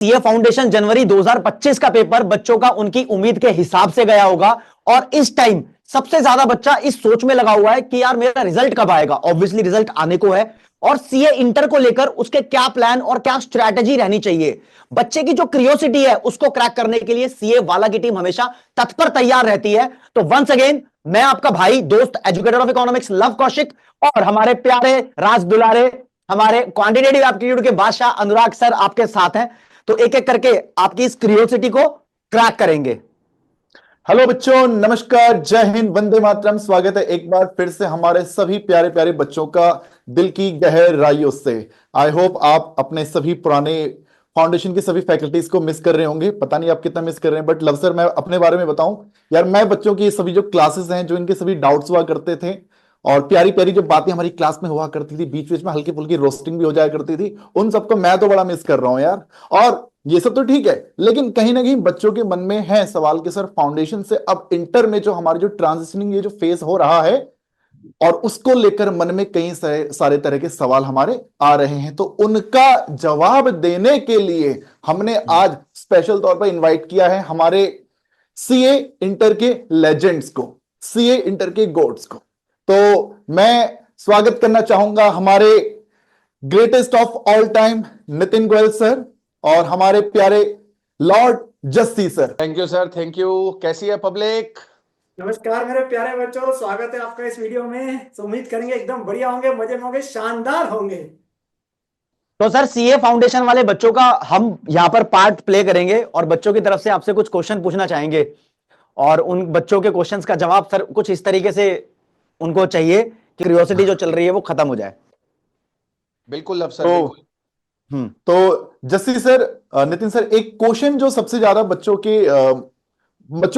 CA foundation जनवरी 2025 का paper बच्चों का उनकी उम्मीद के हिसाब से गया होगा, और इस टाइम सबसे ज्यादा बच्चा इस सोच में लगा हुआ है कि यार मेरा रिजल्ट कब आएगा। ऑब्वियसली रिजल्ट आने को है, और सीए इंटर को लेकर उसके क्या प्लान और क्या स्ट्रैटेजी रहनी चाहिए। बच्चे की जो क्रियोसिटी है उसको क्रैक करने के लिए सीए वाला की टीम हमेशा तत्पर तैयार रहती है। तो वंस अगेन मैं आपका भाई, दोस्त, educator of economics love Kaushik, और हमारे प्यारे राज दुलारे, हमारे क्वांटिटेटिव एप्टीट्यूड के बादशाह अनुराग सर आपके साथ हैं। तो एक एक करके आपकी इस क्रियोसिटी को क्रैक करेंगे। हेलो बच्चों, नमस्कार, जय हिंद, वंदे मातरम। स्वागत है एक बार फिर से हमारे सभी प्यारे प्यारे बच्चों का दिल की गहराइयों से। आई होप आप अपने सभी पुराने फाउंडेशन की सभी फैकल्टीज को मिस कर रहे होंगे। पता नहीं आप कितना मिस कर रहे हैं, बट लव सर, मैं अपने बारे में बताऊं यार, मैं बच्चों की सभी जो क्लासेस हैं, जो इनके सभी डाउट्स हुआ करते थे और प्यारी प्यारी जो बातें हमारी क्लास में हुआ करती थी, बीच बीच में हल्की फुल्की रोस्टिंग भी हो जाया करती थी, उन सबको मैं तो बड़ा मिस कर रहा हूं यार। और ये सब तो ठीक है, लेकिन कहीं ना कहीं बच्चों के मन में है सवाल कि सर फाउंडेशन से अब इंटर में जो हमारी जो ट्रांजिशनिंग ये जो फेस हो रहा है, और उसको लेकर मन में कई सारे तरह के सवाल हमारे आ रहे हैं, तो उनका जवाब देने के लिए हमने आज स्पेशल तौर पर इनवाइट किया है हमारे सीए इंटर के लेजेंड्स को, सीए इंटर के गोड्स को। तो मैं स्वागत करना चाहूंगा हमारे greatest of all time Nitin Goyal sir, और हमारे प्यारे Lord Jassi sir. Thank you sir, thank you. कैसी है पब्लिक? नमस्कार मेरे प्यारे बच्चों, स्वागत है आपका इस वीडियो में। उम्मीद करेंगे एकदम बढ़िया होंगे, मजे में होंगे, शानदार होंगे। तो सर सीए फाउंडेशन वाले बच्चों का हम यहां पर पार्ट प्ले करेंगे, और बच्चों की तरफ से आपसे कुछ क्वेश्चन पूछना चाहेंगे, और उन बच्चों के क्वेश्चंस का जवाब सर कुछ इस तरीके से उनको चाहिए कि क्यूरियोसिटी जो चल रही है वो खत्म हो जाए। बिल्कुल अब सर, तो बिल्कुल। तो जस्सी सर, नितिन सर, एक क्वेश्चन जो सबसे ज्यादा बच्चों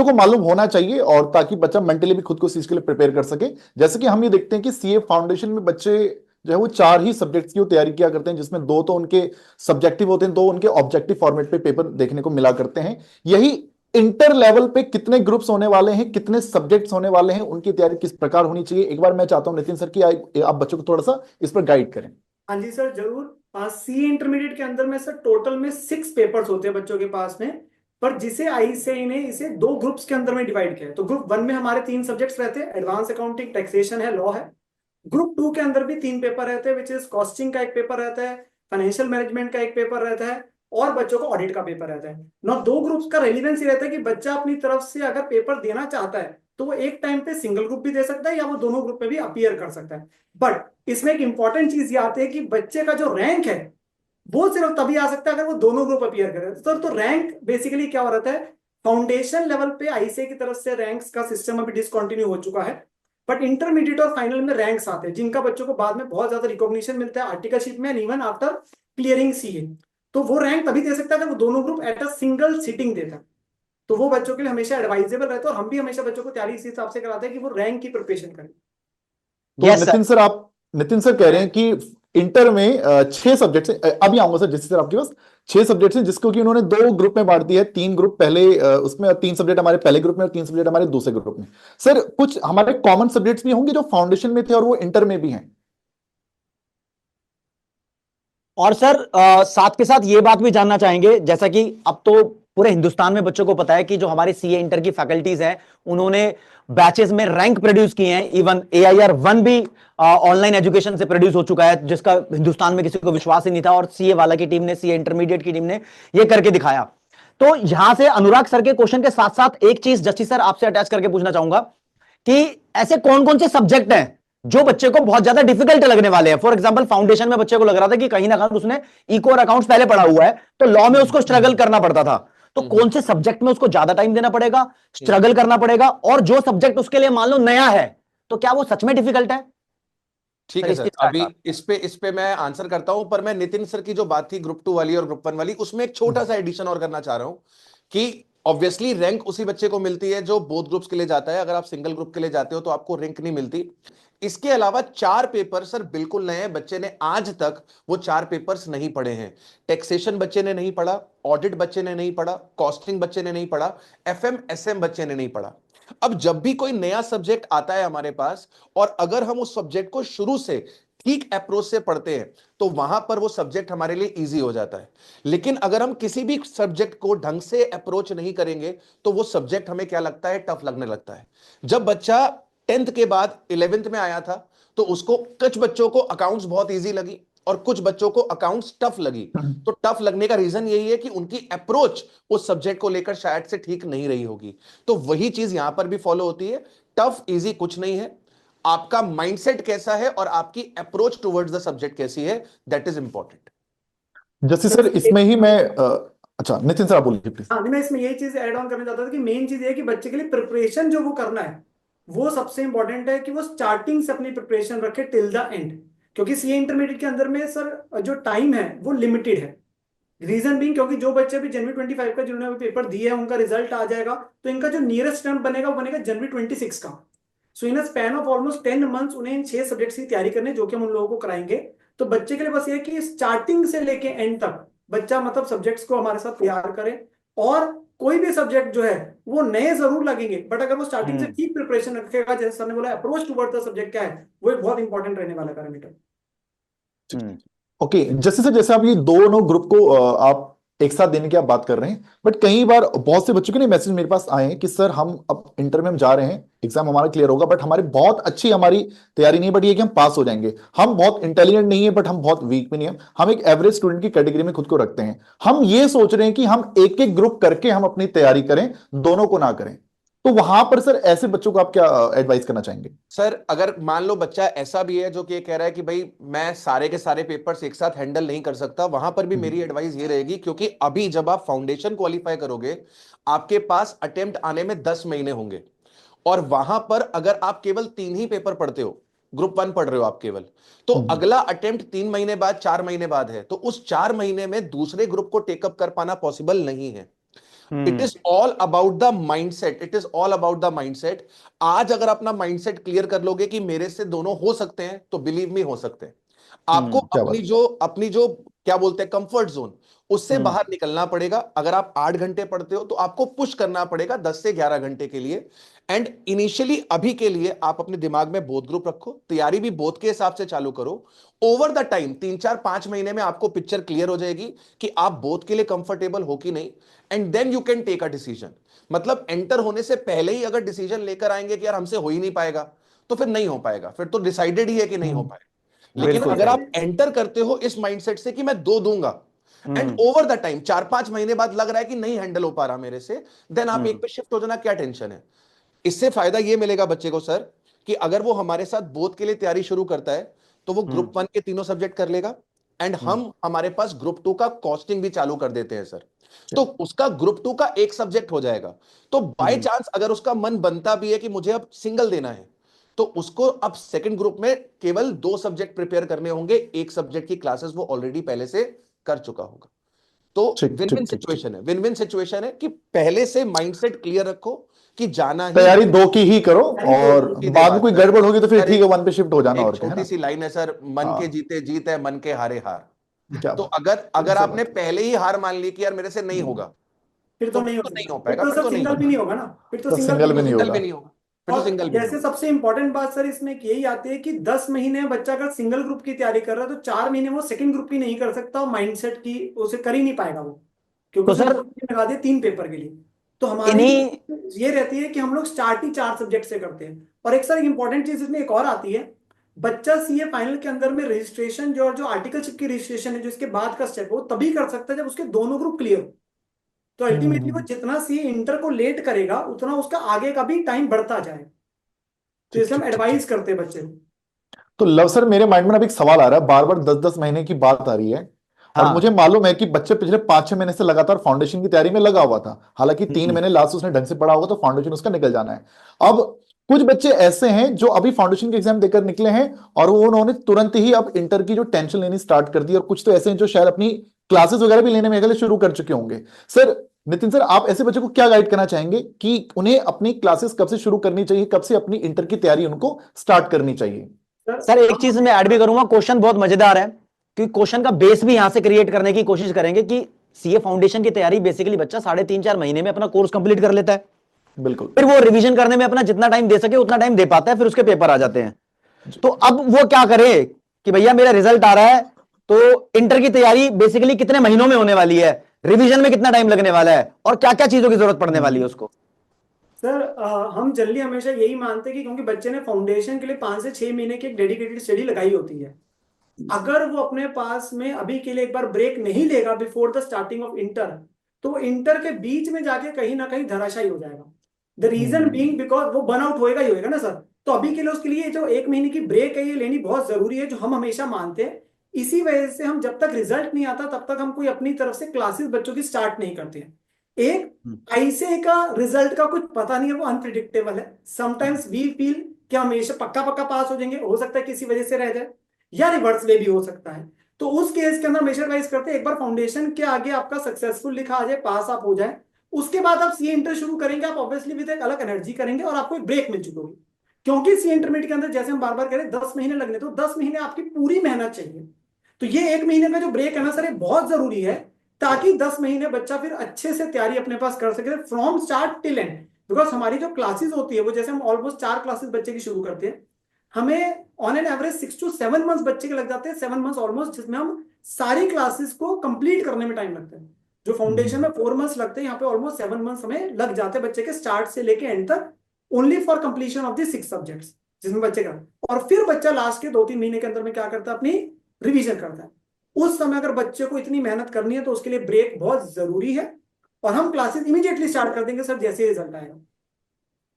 को मालूम होना चाहिए, और ताकि बच्चा मेंटली भी खुद को इस चीज के लिए प्रिपेयर कर सके। जैसे कि हम ये देखते हैं कि सीए फाउंडेशन में बच्चे जो है वो 4 ही सब्जेक्ट्स की तैयारी किया करते हैं, जिसमें 2 तो उनके सब्जेक्टिव होते हैं, 2 उनके ऑब्जेक्टिव फॉर्मेट पे पेपर देखने को मिला करते हैं। यही इंटर लेवल पे कितने ग्रुप्स होने वाले हैं, कितने सब्जेक्ट्स होने वाले हैं, उनकी तैयारी किस प्रकार होनी चाहिए, एक बार मैं चाहता हूं नितिन सर की आप बच्चों को थोड़ा सा इस पर गाइड करें। हाँ जी सर, जरूर। सी इंटरमीडिएट के अंदर में सर टोटल में 6 पेपर्स होते हैं बच्चों के पास में, पर जिसे आईसीएआई ने इसे 2 ग्रुप्स के अंदर में डिवाइड किया है। तो ग्रुप 1 में हमारे 3 सब्जेक्ट्स रहते हैं, एडवांस अकाउंटिंग, टैक्सेशन है, लॉ है। ग्रुप 2 के अंदर भी 3 पेपर रहते हैं, विच इज कॉस्टिंग का एक पेपर रहता है, फाइनेंशियल मैनेजमेंट का एक पेपर रहता है, और बच्चों को ऑडिट का पेपर रहता है। नौ 2 ग्रुप्स का रेलिवेंस ये रहता है कि बच्चा अपनी तरफ से अगर पेपर देना चाहता है तो वो एक टाइम पे सिंगल ग्रुप भी दे सकता है, या वो दोनों ग्रुप में भी अपीयर कर सकता है। बट इसमें एक इंपॉर्टेंट चीज ये आती है कि बच्चे का जो रैंक है वो सिर्फ तभी आ सकता है अगर वो दोनों ग्रुप अपीयर करे। तो रैंक बेसिकली क्या हो रहता है, फाउंडेशन लेवल पे आईसीए की तरफ से रैंक्स का सिस्टम अभी डिसकंटिन्यू हो चुका है, बट इंटरमीडिएट और फाइनल में रैंक्स आते हैं जिनका बच्चों को बाद में बहुत ज्यादा रिकॉग्निशन मिलता है आर्टिकलशिप में, इवन आफ्टर क्लियरिंग सीए। तो वो रैंक तभी दे सकता है अगर वो दोनों group at a single sitting देता है। तो वो बच्चों के लिए हमेशा एडवाइजेबल रहता है, और हम भी हमेशा बच्चों को तैयारी इस हिसाब से कराते हैं कि वो रैंक की प्रिपरेशन करें। तो नितिन सर कह रहे हैं कि इंटर में 6 सब्जेक्ट्स, अभी आऊंगा सर जस्सी सर आपके पास। 6 सब्जेक्ट्स हैं जिसको कि उन्होंने 2 ग्रुप में बांट दिया है, 3 ग्रुप पहले उसमें, और 3 सब्जेक्ट हमारे पहले ग्रुप में और 3 सब्जेक्ट हमारे दूसरे ग्रुप में। सर कुछ हमारे कॉमन सब्जेक्ट्स भी होंगे जो फाउंडेशन में थे और वो इंटर में भी हैं। और सर साथ के साथ ये बात भी जानना चाहेंगे, जैसा कि अब तो पूरे हिंदुस्तान में बच्चों को पता है कि जो हमारी सीए इंटर की फैकल्टीज हैं उन्होंने बैचेस में रैंक प्रोड्यूस किए हैं। इवन AIR-1 भी ऑनलाइन एजुकेशन से प्रोड्यूस हो चुका है, जिसका हिंदुस्तान में किसी को विश्वास ही नहीं था, और सीए वाला की टीम ने, सीए इंटरमीडिएट की टीम ने ये करके दिखाया। तो यहां से अनुराग सर के क्वेश्चन के साथ साथ एक चीज जस्टिस सर आपसे अटैच करके पूछना चाहूंगा कि ऐसे कौन कौन से सब्जेक्ट हैं जो बच्चे को बहुत ज्यादा डिफिकल्ट लगने वाले हैं। फॉर एग्जांपल फाउंडेशन में बच्चे को लग रहा था कि कहीं ना कहीं उसने इको और अकाउंट्स पहले पढ़ा हुआ है, तो लॉ में उसको स्ट्रगल करना पड़ता था। तो कौन से सब्जेक्ट में उसको ज्यादा टाइम देना पड़ेगा, स्ट्रगल करना पड़ेगा, और जो सब्जेक्ट उसके लिए मान लो नया है तो क्या वो सच में डिफिकल्ट है? ठीक है सर, अभी इस पे मैं आंसर करता हूं, पर मैं नितिन सर की जो बात थी ग्रुप 2 वाली और ग्रुप 1 वाली, उसमें एक छोटा सा एडिशन और करना चाह रहा हूं कि ऑब्वियसली रैंक उसी बच्चे को मिलती है जो बोथ ग्रुप्स के लिए जाता है। अगर आप सिंगल ग्रुप के लिए जाते हो तो आपको रैंक नहीं मिलती। इसके अलावा 4 पेपर सर बिल्कुल नए हैं, बच्चे ने आज तक वो 4 पेपर्स नहीं पढ़े हैं। टैक्सेशन बच्चे ने नहीं पढ़ा, ऑडिट बच्चे ने नहीं पढ़ा, कॉस्टिंग बच्चे ने नहीं पढ़ा, FM SM बच्चे ने नहीं पढ़ा। अब जब भी कोई नया सब्जेक्ट आता है हमारे पास, और अगर हम उस सब्जेक्ट को शुरू से ठीक अप्रोच से पढ़ते हैं तो वहां पर वो सब्जेक्ट हमारे लिए इजी हो जाता है। लेकिन अगर हम किसी भी सब्जेक्ट को ढंग से अप्रोच नहीं करेंगे तो वो सब्जेक्ट हमें क्या लगता है, टफ लगने लगता है। जब बच्चा 10th के बाद 11th में आया था तो उसको, कुछ बच्चों को अकाउंट्स बहुत इजी लगी और कुछ बच्चों को अकाउंट्स टफ लगी। तो टफ लगने का रीजन यही है कि उनकी अप्रोच उस सब्जेक्ट को लेकर शायद से ठीक नहीं रही होगी। तो वही चीज यहां पर भी फॉलो होती है। टफ इजी कुछ नहीं है, आपका माइंडसेट कैसा है और आपकी अप्रोच टुवर्ड्स द सब्जेक्ट कैसी है, दैट इज इंपॉर्टेंट। जैसे सर इसमें ही मैं अच्छा नितिन सर आप बोलिए प्लीज। हाँ, नहीं, मैं इसमें यही चीज ऐड ऑन करना चाहता था कि मेन चीज ये है कि बच्चे के लिए प्रिपरेशन जो वो करना है वो सबसे इंपॉर्टेंट है, कि वो स्टार्टिंग से अपनी प्रिपरेशन रखे टिल द एंड। क्योंकि सीए इंटरमीडिएट के अंदर में सर जो टाइम है वो लिमिटेड है। रीजन बीइंग, क्योंकि जो बच्चे भी जनवरी 25 का जिन्होंने पेपर दिए है उनका रिजल्ट आ जाएगा, तो इनका जो नियरेस्ट टर्म बनेगा वो बनेगा जनवरी 26 का। सो इन स्पैन ऑफ ऑलमोस्ट 10 मंथ्स उन्हें इन 6 सब्जेक्ट्स की तैयारी करनी है, जो कि हम उन लोगों को कराएंगे। तो बच्चे के लिए बस ये है कि स्टार्टिंग से लेके एंड तक बच्चा मतलब सब्जेक्ट्स को हमारे साथ तैयार करे। और कोई भी सब्जेक्ट जो है वो नए जरूर लगेंगे, बट अगर वो स्टार्टिंग से ठीक प्रिपरेशन रखेगा, जैसे सर ने बोला अप्रोच टुवर्ड द सब्जेक्ट क्या है, वो एक बहुत इंपॉर्टेंट रहने वाला पैरामीटर। ओके जैसे सर जैसे आप ये दोनों ग्रुप को आप एक साथ देने की आप बात कर रहे हैं, बट कई बार बहुत से बच्चों के लिए मैसेज मेरे पास आए हैं कि सर हम अब इंटर में हम जा रहे हैं, एग्जाम हमारा क्लियर होगा बट हमारी बहुत अच्छी हमारी तैयारी नहीं है, बट ये कि हम पास हो जाएंगे। हम बहुत इंटेलिजेंट नहीं है बट हम बहुत वीक भी नहीं है, हम एक एवरेज स्टूडेंट की कैटेगरी में खुद को रखते हैं। हम ये सोच रहे हैं कि हम एक एक ग्रुप करके हम अपनी तैयारी करें, दोनों को ना करें। तो वहां पर सर ऐसे बच्चों को आप क्या एडवाइस करना चाहेंगे? सर अगर मान लो बच्चा ऐसा भी है जो कि कह रहा है कि भाई मैं सारे के सारे पेपर्स एक साथ हैंडल नहीं कर सकता, वहां पर भी मेरी एडवाइस ये रहेगी, क्योंकि अभी जब आप फाउंडेशन क्वालिफाई करोगे आपके पास अटेम्प्ट आने में 10 महीने होंगे। और वहां पर अगर आप केवल 3 ही पेपर पढ़ते हो, ग्रुप 1 पढ़ रहे हो आप केवल, तो अगला अटेम्प्ट 3 महीने बाद, 4 महीने बाद है, तो उस 4 महीने में दूसरे ग्रुप को टेकअप कर पाना पॉसिबल नहीं है। It is all about the mindset, it is all about the mindset. आज अगर अपना माइंडसेट क्लियर कर लोगे कि मेरे से दोनों हो सकते हैं, तो बिलीव मी हो सकते हैं। आपको अपनी जो क्या बोलते हैं कंफर्ट जोन, उससे बाहर निकलना पड़ेगा। अगर आप 8 घंटे पढ़ते हो तो आपको पुश करना पड़ेगा 10 से 11 घंटे के लिए। एंड इनिशियली अभी के लिए आप अपने दिमाग में बोथ ग्रुप रखो, तैयारी भी बोथ के हिसाब से चालू करो। ओवर द टाइम 3-4-5 महीने में आपको पिक्चर क्लियर हो जाएगी कि आप बोथ के लिए कंफर्टेबल हो कि नहीं, and then you can take a decision. मतलब एंटर होने से पहले ही अगर डिसीजन लेकर आएंगे कि यार हमसे हो ही नहीं पाएगा, तो फिर नहीं हो पाएगा, फिर तो डिसाइडेड ही है कि नहीं हो पाएगा। लेकिन अगर आप एंटर करते हो इस माइंडसेट से कि मैं 2 दूंगा, एंड ओवर द टाइम 4-5 महीने बाद लग रहा है कि नहीं हैंडल हो पा रहा मेरे से, देन आप एक पे शिफ्ट हो जाना, क्या टेंशन है। इससे फायदा ये मिलेगा बच्चे को सर कि अगर वो हमारे साथ बोथ के लिए तैयारी शुरू करता है तो वो ग्रुप 1 के तीनों सब्जेक्ट कर लेगा, एंड हम हमारे पास ग्रुप 2 का कॉस्टिंग भी चालू कर देते हैं सर, तो उसका ग्रुप 2 का एक सब्जेक्ट हो जाएगा। तो बाय चांस अगर उसका मन बनता भी है कि मुझे अब सिंगल देना है, तो उसको अब सेकंड ग्रुप में केवल 2 सब्जेक्ट प्रिपेयर करने होंगे, एक सब्जेक्ट की क्लासेस वो ऑलरेडी पहले से कर चुका होगा। तो विन विन सिचुएशन है, विन विन सिचुएशन है कि पहले से माइंडसेट क्लियर रखो कि जाना ही, तैयारी 2 की ही करो, और बाद में कोई गड़बड़ होगी तो फिर ठीक है 1 पे शिफ्ट हो जाना। और छोटी सी लाइन है सर, मन के जीते जीत है, मन के हारे हार। तो अगर आपने पहले ही हार मान ली कि यार मेरे से नहीं होगा, फिर तो नहीं हो पाएगा, फिर तो सिंगल भी नहीं होगा ना, फिर तो सिंगल भी नहीं होगा। और जैसे सबसे इंपॉर्टेंट बात सर इसमें यही आती है कि 10 महीने में बच्चा अगर सिंगल ग्रुप की तैयारी कर रहा है तो 4 महीने वो सेकंड ग्रुप की नहीं कर सकता, माइंडसेट की उसे कर ही नहीं पाएगा वो, क्योंकि तो सर लगा दिए 3 पेपर के लिए। तो हमारी ये रहती है कि हम लोग स्टार्ट ही 4 सब्जेक्ट से करते हैं। और एक सर इंपॉर्टेंट चीज इसमें एक और आती है, बच्चा सीए फाइनल के अंदर में रजिस्ट्रेशन जो आर्टिकलशिप की रजिस्ट्रेशन है, जो इसके बाद का स्टेप है, वो तभी कर सकता है जब उसके दोनों ग्रुप क्लियर हो। तो अल्टीमेटली वो जितना सीए इंटर को लेट करेगा उतना उसका आगे का भी टाइम बढ़ता जाए। तो इसलिए हम एडवाइस करते हैं बच्चे को। तो लव सर मेरे माइंड में अब एक सवाल आ रहा है, बार बार 10-10 महीने की बात आ रही है। और मुझे मालूम है कि बच्चे पिछले 5-6 महीने से लगातार फाउंडेशन की तैयारी में लगा हुआ था, हालांकि 3 महीने लास्ट उसने ढंग से पढ़ा होगा तो फाउंडेशन उसका निकल जाना है। अब कुछ बच्चे ऐसे हैं जो अभी फाउंडेशन के एग्जाम देकर निकले हैं और वो उन्होंने तुरंत ही अब इंटर की जो टेंशन लेनी स्टार्ट कर दी, और कुछ तो ऐसे हैं जो शायद अपनी क्लासेस वगैरह भी लेने में शुरू कर चुके होंगे। सर नितिन सर आप ऐसे बच्चों को क्या गाइड करना चाहेंगे कि उन्हें अपनी क्लासेस कब से शुरू करनी चाहिए, कब से अपनी इंटर की तैयारी उनको स्टार्ट करनी चाहिए? सर एक चीज मैं ऐड भी करूंगा, क्वेश्चन बहुत मजेदार है कि क्वेश्चन का बेस भी यहां से क्रिएट करने की कोशिश करेंगे कि सीए फाउंडेशन की तैयारी बेसिकली बच्चा 3.5-4 महीने में अपना कोर्स कंप्लीट कर लेता है, बिल्कुल, फिर वो रिवीजन करने में अपना जितना टाइम दे सके उतना टाइम दे पाता है, फिर उसके पेपर आ जाते हैं। तो अब वो क्या करे, कि भैया मेरा रिजल्ट आ रहा है, तो इंटर की तैयारी बेसिकली कितने महीनों में होने वाली है, रिवीजन में कितना टाइम लगने वाला है, और क्या क्या चीजों की जरूरत पड़ने वाली है उसको? सर हम जनरली हमेशा यही मानते हैं कि क्योंकि बच्चे ने फाउंडेशन के लिए 5 से 6 महीने की एक डेडिकेटेड स्टडी लगाई होती है, अगर वो अपने पास में अभी के लिए एक बार ब्रेक नहीं लेगा before the starting of inter, तो वो इंटर के बीच में जाके कहीं ना कहीं धराशायी हो जाएगा। द रीजन बीइंग बिकॉज वो बर्नआउट होएगा ही होएगा ना सर। तो अभी के लिए उसके लिए जो 1 महीने की ब्रेक है ये लेनी बहुत जरूरी है, जो हम हमेशा मानते हैं। इसी वजह से हम जब तक रिजल्ट नहीं आता तब तक हम कोई अपनी तरफ से क्लासेस बच्चों की स्टार्ट नहीं करते हैं। एक ऐसे का रिजल्ट का कुछ पता नहीं है, वो अनप्रिडिक्टेबल है। समटाइम्स वी फील कि हमेशा पक्का पक्का पास हो जाएंगे, हो सकता है किसी वजह से रह जाए, या रिवर्स वे भी हो सकता है। तो उस केस के अंदर मेजर वाइज करते हैं, एक बार फाउंडेशन के आगे आपका सक्सेसफुल लिखा आ जाए, पास आप हो जाए, उसके बाद आप सी इंटर शुरू करेंगे, आप ऑब्वियसली विद एक अलग एनर्जी करेंगे और आपको एक ब्रेक मिल चुकी होगी। क्योंकि सी इंटरमीडिएट के अंदर जैसे हम बार बार कह रहे हैं 10 महीने लगने, तो 10 महीने आपकी पूरी मेहनत चाहिए। तो ये 1 महीने का जो ब्रेक है ना सर, ये बहुत जरूरी है, ताकि 10 महीने बच्चा फिर अच्छे से तैयारी अपने पास कर सके from start till and. Because हमारी जो क्लासेस होती है वो जैसे हम ऑलमोस्ट 4 क्लासेस बच्चे की शुरू करते हैं, हमें on an average 6 to 7 months बच्चे के लग जाते हैं, 7 मंथ्स ऑलमोस्ट, जिसमें हम सारी क्लासेस को कंप्लीट करने में टाइम लगता है। जो फाउंडेशन में 4 मंथ्स लगते हैं, यहाँ पे ऑलमोस्ट 7 मंथ्स हमें लग जाते हैं बच्चे के स्टार्ट से लेके एंड तक, only for completion of the 6 subjects जिसमें बच्चे का। और फिर बच्चा लास्ट के 2-3 महीने के अंदर में क्या करता है, अपनी रिवीजन करता है। उस समय अगर बच्चे को इतनी मेहनत करनी है तो उसके लिए ब्रेक बहुत जरूरी है, और हम क्लासेस इमीडिएटली स्टार्ट कर देंगे सर जैसे रिजल्ट आएगा।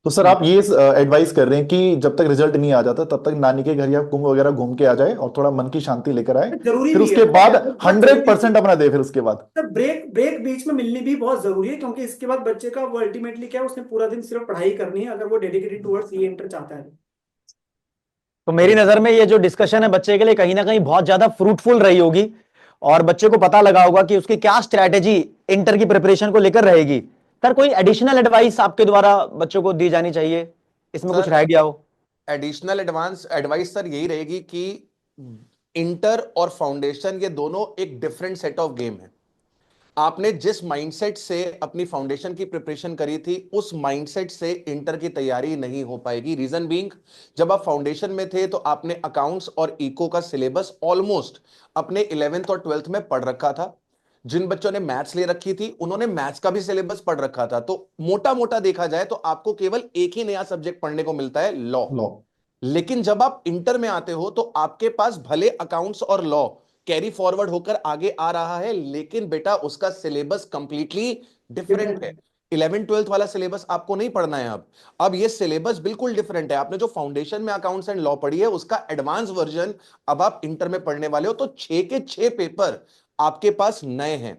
तो सर आप ये एडवाइस कर रहे हैं कि जब तक रिजल्ट नहीं आ जाता तब तक नानी के घर या कुंभ वगैरह घूम के आ जाए और थोड़ा मन की शांति लेकर आए, जरूरी फिर भी उसके है, बाद बहुत जरूरी 100% अपना दे, फिर उसके बाद सर ब्रेक ब्रेक बीच में मिलनी भी बहुत जरूरी है, क्योंकि इसके बाद बच्चे का वो अल्टीमेटली क्या है, उसने पूरा दिन सिर्फ पढ़ाई करनी है अगर वो डेडिकेटेड टुवर्ड्स ये इंटर चाहता है। तो मेरी नजर में ये जो डिस्कशन है बच्चे के लिए कहीं ना कहीं बहुत ज्यादा फ्रूटफुल रही होगी, और बच्चे को पता लगा होगा कि उसकी क्या स्ट्रैटेजी इंटर की प्रिपरेशन को लेकर रहेगी। सर कोई एडिशनल एडवाइस आपके द्वारा बच्चों को दी जानी चाहिए, इसमें कुछ सर रह गया हो? एडिशनल एडवाइस सर यही रहेगी कि इंटर और फाउंडेशन ये दोनों एक डिफरेंट सेट ऑफ गेम है। आपने जिस माइंडसेट से अपनी फाउंडेशन की प्रिपरेशन करी थी, उस माइंडसेट से इंटर की तैयारी नहीं हो पाएगी। रीजन बीइंग, जब आप फाउंडेशन में थे तो आपने अकाउंट्स और इको का सिलेबस ऑलमोस्ट अपने 11th और 12th में पढ़ रखा था। जिन बच्चों ने मैथ्स ले रखी थी उन्होंने मैथ्स का भी सिलेबस पढ़ रखा था। तो मोटा मोटा देखा जाए तो आपको केवल एक ही नया सब्जेक्ट पढ़ने को मिलता है, लॉ। लेकिन जब आप इंटर में आते हो तो आपके पास भले अकाउंट्स और लॉ कैरी फॉरवर्ड होकर आगे आ रहा है, लेकिन बेटा उसका सिलेबस कंप्लीटली डिफरेंट है। 11th-12th वाला सिलेबस आपको नहीं पढ़ना है। अब ये सिलेबस बिल्कुल डिफरेंट है। आपने जो फाउंडेशन में अकाउंट्स एंड लॉ पढ़ी है उसका एडवांस वर्जन अब आप इंटर में पढ़ने वाले हो। तो 6 के 6 पेपर आपके पास नए हैं।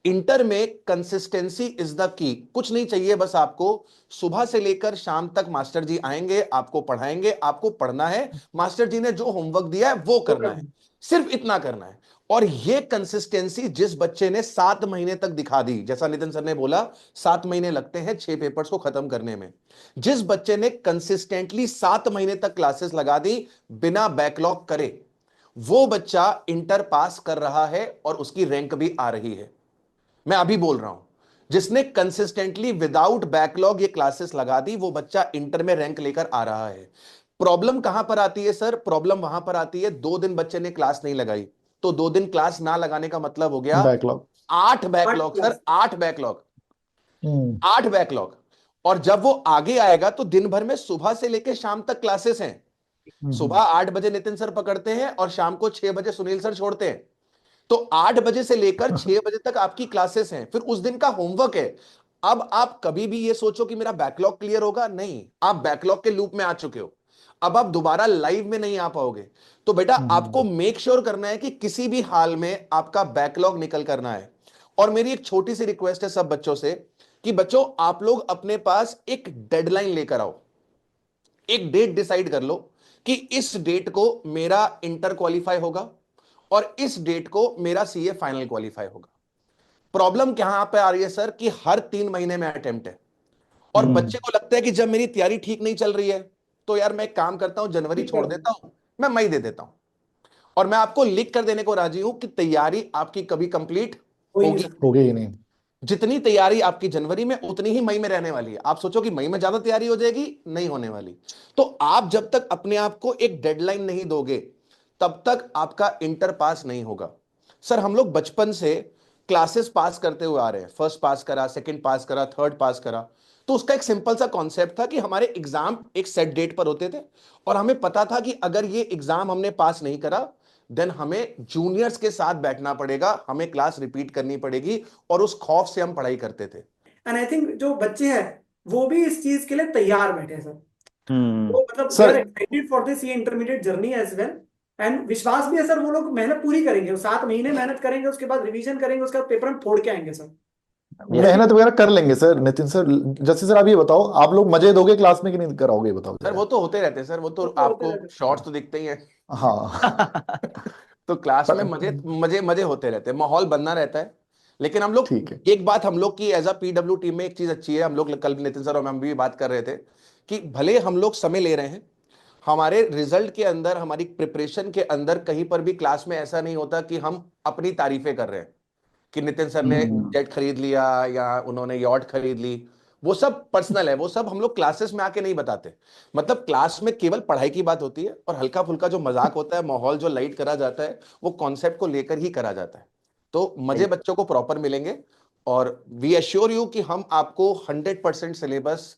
इंटर में कंसिस्टेंसी इज द की। कुछ नहीं चाहिए, बस आपको सुबह से लेकर शाम तक मास्टर जी आएंगे, आपको पढ़ाएंगे, आपको पढ़ना है, मास्टर जी ने जो होमवर्क दिया है वो करना है, सिर्फ इतना करना है। और ये कंसिस्टेंसी जिस बच्चे ने 7 महीने तक दिखा दी, जैसा नितिन सर ने बोला 7 महीने लगते हैं 6 पेपर्स को खत्म करने में, जिस बच्चे ने कंसिस्टेंटली 7 महीने तक क्लासेस लगा दी बिना बैकलॉग करे, वो बच्चा इंटर पास कर रहा है और उसकी रैंक भी आ रही है। मैं अभी बोल रहा हूं, जिसने कंसिस्टेंटली विदाउट बैकलॉग ये क्लासेस लगा दी वो बच्चा इंटर में रैंक लेकर आ रहा है। प्रॉब्लम कहां पर आती है सर? प्रॉब्लम वहां पर आती है 2 दिन बच्चे ने क्लास नहीं लगाई, तो 2 दिन क्लास ना लगाने का मतलब हो गया backlog 8 backlog sir, 8 backlog, 8 backlog. और जब वो आगे आएगा तो दिन भर में सुबह से लेकर शाम तक क्लासेस हैं। सुबह 8 बजे नितिन सर पकड़ते हैं और शाम को 6 बजे सुनील सर छोड़ते हैं। तो 8 बजे से लेकर 6 बजे तक आपकी क्लासेस हैं, फिर उस दिन का होमवर्क है। अब आप कभी भी ये सोचो कि मेरा बैकलॉग क्लियर होगा, नहीं, आप बैकलॉग के लूप में आ चुके हो, अब आप दोबारा लाइव में नहीं आ पाओगे। तो बेटा आपको मेक श्योर करना है कि किसी भी हाल में आपका बैकलॉग निकल करना है। और मेरी एक छोटी सी रिक्वेस्ट है सब बच्चों से कि बच्चों आप लोग अपने पास एक डेडलाइन लेकर आओ, एक डेट डिसाइड कर लो कि इस डेट को मेरा इंटर क्वालिफाई होगा और इस डेट को मेरा सीए फाइनल क्वालिफाई होगा। प्रॉब्लम कहां पे आ रही है सर कि हर 3 महीने में अटेम्प्ट है, और बच्चे को लगता है कि जब मेरी तैयारी ठीक नहीं चल रही है तो यार मैं एक काम करता हूं, जनवरी छोड़ देता हूं, मैं मई दे देता हूं। और मैं आपको लिख कर देने को राजी हूं कि तैयारी आपकी कभी कंप्लीट होगी ही नहीं। जितनी तैयारी आपकी जनवरी में उतनी ही मई में रहने वाली है। आप सोचो कि मई में ज्यादा तैयारी हो जाएगी, नहीं होने वाली। तो आप जब तक अपने आप को एक डेडलाइन नहीं दोगे तब तक आपका इंटर पास नहीं होगा। सर हम लोग बचपन से क्लासेस पास करते हुए आ रहे हैं, फर्स्ट पास करा, सेकंड पास करा, थर्ड पास करा। तो उसका एक सिंपल सा कॉन्सेप्ट था कि हमारे एग्जाम एक सेट डेट पर होते थे और हमें पता था कि अगर ये एग्जाम हमने पास नहीं करा देन हमें जूनियर्स के साथ बैठना पड़ेगा, हमें क्लास रिपीट करनी पड़ेगी, और उस खौफ से हम पढ़ाई करते थे। एंड आई थिंक जो बच्चे हैं वो भी इस चीज के लिए तैयार बैठे हैं सर। हम्म। तो मतलब they are sir excited for this ये intermediate journey as well. And विश्वास भी है सर, वो लोग मेहनत पूरी करेंगे, 7 महीने मेहनत करेंगे, उसके बाद रिवीजन करेंगे, उसके बाद पेपर में फोड़ के आएंगे सर। मेहनत वगैरह कर लेंगे सर। नितिन सर, जैसे सर आप ये बताओ, आप लोग मजे दोगे क्लास में कि नहीं कराओगे, बताओ सर जरा। वो तो होते रहते हैं सर, वो तो वो तो होते आपको रहते हैं। शॉर्ट्स तो दिखते ही हैं। हाँ तो क्लास में मजे मजे मजे होते रहते हैं, माहौल बनना रहता है। लेकिन हम लोग, ठीक है। एक बात हम लोग की एज अ पीडब्ल्यू टीम में एक चीज अच्छी है, हम लोग कल नितिन सर और हम भी बात कर रहे थे कि भले हम लोग समय ले रहे हैं, हमारे रिजल्ट के अंदर, हमारी प्रिपरेशन के अंदर कहीं पर भी क्लास में ऐसा नहीं होता कि हम अपनी तारीफें कर रहे हैं कि नितिन सर ने जेट खरीद लिया या उन्होंने यॉट खरीद ली। वो सब पर्सनल है, वो सब हम लोग क्लासेस में आके नहीं बताते। मतलब क्लास में केवल पढ़ाई की बात होती है और हल्का फुल्का जो मजाक होता है, माहौल जो लाइट करा जाता है, वो कॉन्सेप्ट को लेकर ही करा जाता है। तो मजे बच्चों को प्रॉपर मिलेंगे और वी एश्योर यू कि हम आपको 100% सिलेबस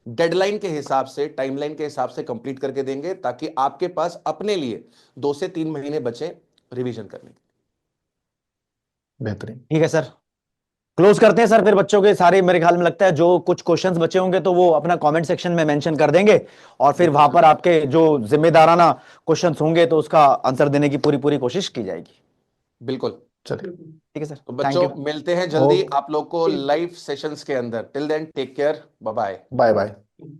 डेडलाइन के हिसाब से, टाइमलाइन के हिसाब से कंप्लीट करके देंगे, ताकि आपके पास अपने लिए 2 से 3 महीने बचे रिवीजन करने के। बेहतरीन। ठीक है सर, क्लोज करते हैं सर। फिर बच्चों के सारे, मेरे ख्याल में लगता है जो कुछ क्वेश्चंस बचे होंगे तो वो अपना कमेंट सेक्शन में मेंशन कर देंगे, और फिर वहां पर आपके जो जिम्मेदाराना क्वेश्चंस होंगे तो उसका आंसर देने की पूरी पूरी कोशिश की जाएगी। बिल्कुल। चलिए, ठीक है सर, तो थैंक बच्चों यू। मिलते हैं जल्दी ओके, आप लोग को लाइव सेशंस के अंदर। Till then take care, bye bye. Bye bye.